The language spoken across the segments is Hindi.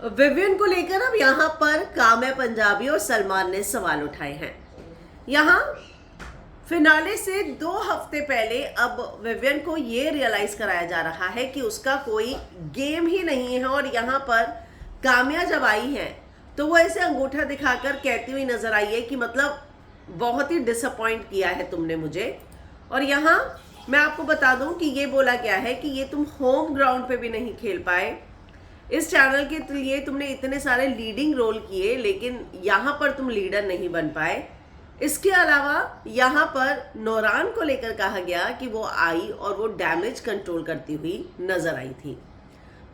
विवियन को लेकर अब यहाँ पर काम्या पंजाबी और सलमान ने सवाल उठाए हैं। यहाँ फिनाले से 2 हफ्ते पहले अब विवियन को ये रियलाइज कराया जा रहा है कि उसका कोई गेम ही नहीं है और यहाँ पर काम्या जब आई है तो वो ऐसे अंगूठा दिखाकर कहती हुई नजर आई है कि मतलब बहुत ही डिसअपॉइंट किया है तुमने मुझे। और यहाँ मैं आपको बता दूं कि ये बोला गया है कि ये तुम होम ग्राउंड पे भी नहीं खेल पाए, इस चैनल के लिए तुमने इतने सारे लीडिंग रोल किए लेकिन यहाँ पर तुम लीडर नहीं बन पाए। इसके अलावा यहाँ पर नौरान को लेकर कहा गया कि वो आई और वो डैमेज कंट्रोल करती हुई नजर आई थी।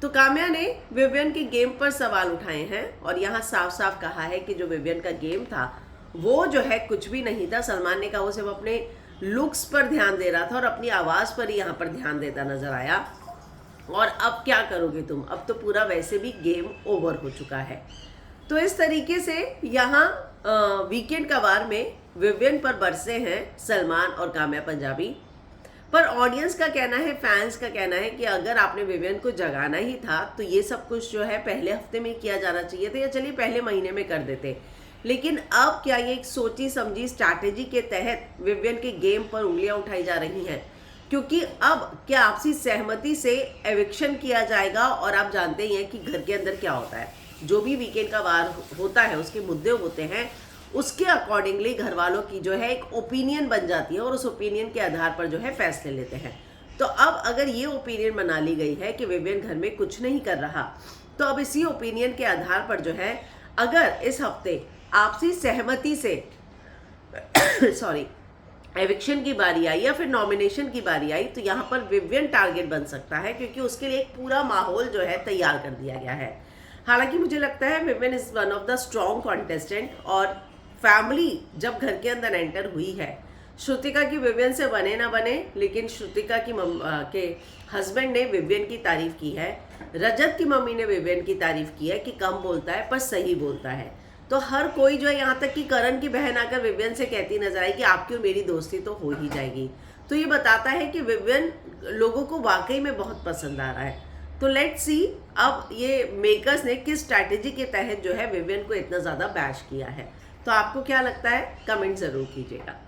तो काम्या ने विवियन के गेम पर सवाल उठाए हैं और यहाँ साफ साफ कहा है कि जो विवियन का गेम था वो जो है कुछ भी नहीं था। सलमान ने कहा वो सिर्फ अपने लुक्स पर ध्यान दे रहा था और अपनी आवाज़ पर ही यहाँ पर ध्यान देता नजर आया। और अब क्या करोगे तुम, अब तो पूरा वैसे भी गेम ओवर हो चुका है। तो इस तरीके से यहाँ वीकेंड का वार में विवियन पर बरसे हैं सलमान और काम्या पंजाबी। पर ऑडियंस का कहना है, फैंस का कहना है कि अगर आपने विवियन को जगाना ही था तो ये सब कुछ जो है पहले हफ्ते में किया जाना चाहिए था या चलिए पहले महीने में कर देते। लेकिन अब क्या ये एक सोची समझी स्ट्रैटेजी के तहत विवियन के गेम पर उंगलियां उठाई जा रही हैं? क्योंकि अब क्या आपसी सहमति से एविक्शन किया जाएगा और आप जानते ही हैं कि घर के अंदर क्या होता है, जो भी वीकेंड का वार होता है उसके मुद्दे होते हैं, उसके अकॉर्डिंगली घर वालों की जो है एक ओपिनियन बन जाती है और उस ओपिनियन के आधार पर जो है फैसले लेते हैं। तो अब अगर ये ओपिनियन बना ली गई है कि विवियन घर में कुछ नहीं कर रहा, तो अब इसी ओपिनियन के आधार पर जो है अगर इस हफ्ते आपसी सहमति से सॉरी एविक्शन की बारी आई या फिर नॉमिनेशन की बारी आई तो यहाँ पर विवियन टारगेट बन सकता है, क्योंकि उसके लिए एक पूरा माहौल जो है तैयार कर दिया गया है। हालांकि मुझे लगता है Vivian is one of the strong contestant और फैमिली जब घर के अंदर एंटर हुई है, श्रुतिका की विवियन से बने ना बने लेकिन श्रुतिका की के हस्बैंड ने विवियन की तारीफ की है, रजत की मम्मी ने विवियन की तारीफ की है कि कम बोलता है पर सही बोलता है। तो हर कोई जो है, यहाँ तक कि करण की बहन आकर विवियन से कहती नजर आई कि आपकी और मेरी दोस्ती तो हो ही जाएगी। तो ये बताता है कि विवियन लोगों को वाकई में बहुत पसंद आ रहा है। तो लेट्स सी अब ये मेकर्स ने किस स्ट्रैटेजी के तहत जो है विवियन को इतना ज़्यादा बैश किया है। तो आपको क्या लगता है, कमेंट ज़रूर कीजिएगा।